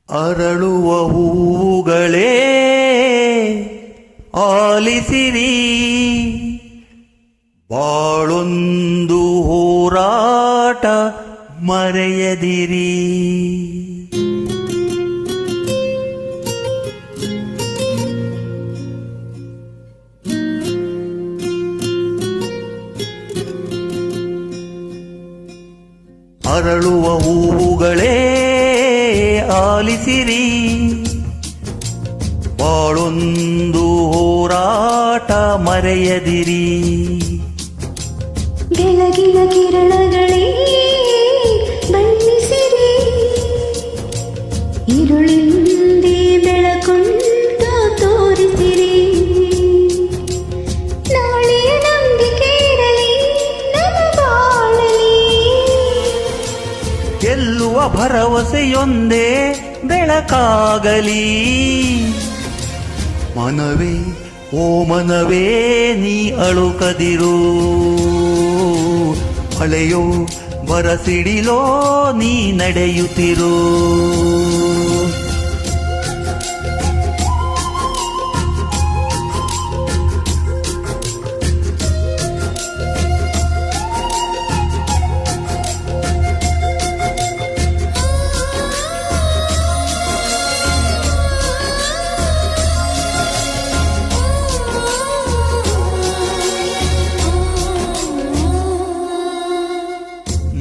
ಅರಳುವ ಹೂವುಗಳೇ ಆಲಿಸಿರಿ, ಬಾಳೊಂದು ಹೋರಾಟ ಮರೆಯದಿರಿ. ಅರಳುವ ಹೂವುಗಳೇ ಆಲಿಸಿರಿ, ಬಾಳೊಂದು ಹೋರಾಟ ಮರೆಯದಿರಿ. ಬೆಳಗಿನ ಕಿರಣಗಳೇ ಬಣ್ಣಿಸಿರಿ, ഇരുಳಿಂದೇ ಬೆಳಕುಂಟ ತೋರಿಸಿರಿ. ನಾಳೆಯ ನಂಬಿಕೆ ಇರಲಿ ನಮ್ಮ ಬಾಳಲಿ, ಗೆಲ್ಲುವ ಭರವಸೆಯೊಂದೇ ಬೆಳಕಾಗಲಿ. ಮನವೇ ಓ ಮನವೇ ನೀ ಅಳುಕದಿರು, ಮಳೆಯೋ ಬರಸಿಡಿಲೋ ನೀ ನಡೆಯುತ್ತಿರು.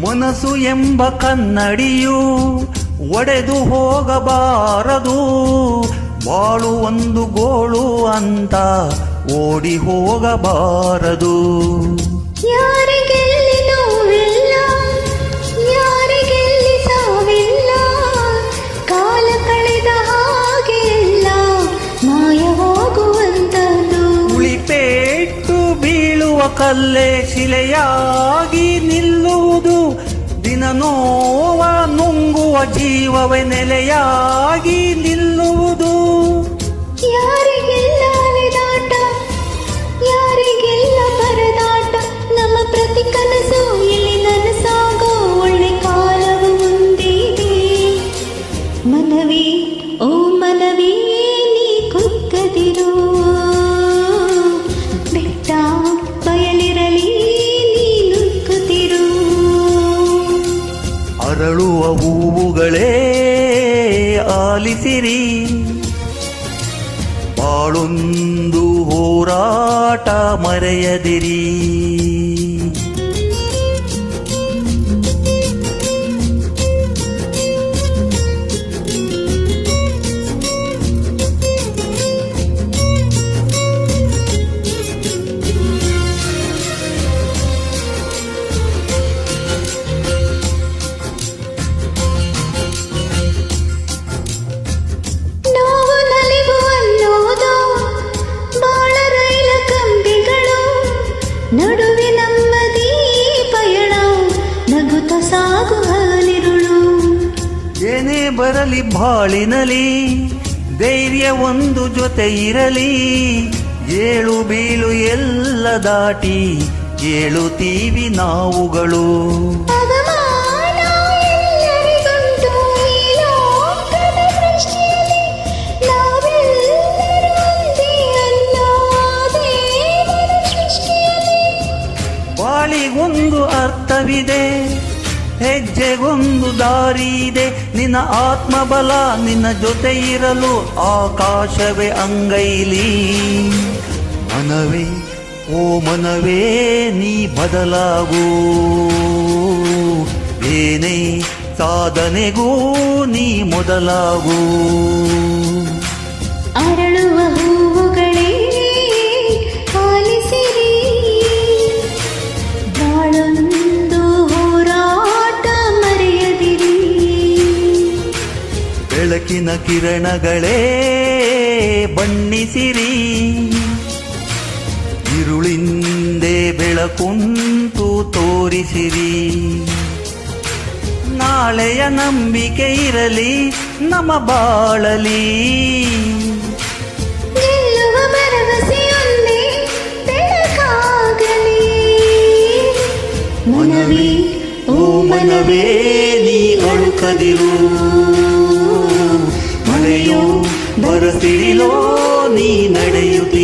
ಮನಸ್ಸು ಎಂಬ ಕನ್ನಡಿಯು ಒಡೆದು ಹೋಗಬಾರದು, ಬಾಳು ಒಂದು ಗೋಳು ಅಂತ ಓಡಿ ಹೋಗಬಾರದು. ಯಾರಿಗೆಲ್ಲಿ ನೋವಿಲ್ಲ, ಯಾರಿಗೆಲ್ಲಿ ಸಾವಿಲ್ಲ, ಕಾಲ ಕಳೆದ ಹಾಗೆಲ್ಲ ಮಾಯವಾಗುವಂತದ್ದು. ಉಳಿಪೇಟ್ಟು ಬೀಳುವ ಕಲ್ಲೇ ಶಿಲೆಯಾಗಿ ನಿಲ್ಲುವುದು, ದಿನ ನೋವ ನುಂಗುವ ಜೀವವೇ ನೆಲೆಯಾಗಿ ನಿಲ್ಲುವುದು. ಯಾರಿಗೆಲ್ಲ ಅಲೆದಾಟ, ಯಾರಿಗೆಲ್ಲ ಪರದಾಟ, ನಮ್ಮ ಪ್ರತಿ ಕನಸು ಇಲ್ಲಿ ನನಸಾಗೋ ಒಳ್ಳೆ ಕಾಲವು ಮುಂದಿದೆ. ಮನವೇ ಓ ಮನವೇ ನೀ ಕುಕ್ಕದಿರು, ಬೆಟ್ಟ ಬಯಲಿರಲಿ ನೀ ನುಗ್ಗುತ್ತಿರು. ಅರಳುವ ಹೂವುಗಳೇ ಆಲಿಸಿರಿ, ಬಾಳೊಂದು ಹೋರಾಟ ಮರೆಯದಿರಿ. ನಡುವೆ ನಮ್ಮದೀ ಪಯಣ ನಗುತ್ತ ಸಾಗು ಹಗಲಿರುಳು. ಏನೇ ಬರಲಿ ಬಾಳಿನಲಿ ಧೈರ್ಯ ಒಂದು ಜೊತೆ ಇರಲಿ, ಏಳು ಬೀಳು ಎಲ್ಲ ದಾಟಿ ಏಳುತ್ತೀವಿ ನಾವುಗಳು. ಅವಮಾನ ಎಲ್ಲರಿಗುಂಟು ಈ ಲೋಕದ ದೃಷ್ಟಿಯಲ್ಲಿ, ನಾವೆಲ್ಲರೂ ಒಂದೇ ಅನ್ನೋ ದೇವರ ಸೃಷ್ಟಿಯಲ್ಲಿ. ಬಾಳಿಗೊಂದು ಅರ್ಥವಿದೆ, ಹೆಜ್ಜೆಗೊಂದು ದಾರಿ ಇದೆ, ನಿನ್ನ ಆತ್ಮಬಲ ನಿನ್ನ ಜೊತೆ ಇರಲು ಆಕಾಶವೇ ಅಂಗೈಲಿ. ಮನವೇ ಓ ಮನವೇ ನೀ ಬದಲಾಗು, ಏನೇ ಸಾಧನೆಗೂ ನೀ ಮೊದಲಾಗು. ಅರಳುವ ಹೂವುಗಳೇ ಆಲಿಸಿರಿ, ಬಾಳೊಂದು ಹೋರಾಟ ಮರೆಯದಿರಿ. ಬೆಳಕಿನ ಕಿರಣಗಳೇ ಬಣ್ಣಿಸಿರಿ, ഇരുಳಿಂದೇ ಬೆಳಕುಂಟು ತೋರಿಸಿರಿ. ನಾಳೆಯ ನಂಬಿಕೆ ಇರಲಿ ನಮ್ಮ ಬಾಳಲಿ, ಗೆಲ್ಲುವ ಭರವಸೆಯೊಂದೇ ಬೆಳಕಾಗಲಿ. ಮನವೇ ಓ ಮನವೇ ನೀ ಅಳುಕದಿರು, ಸಿಡಿಲೋ ನೀ ನಡೆಯುತ್ತ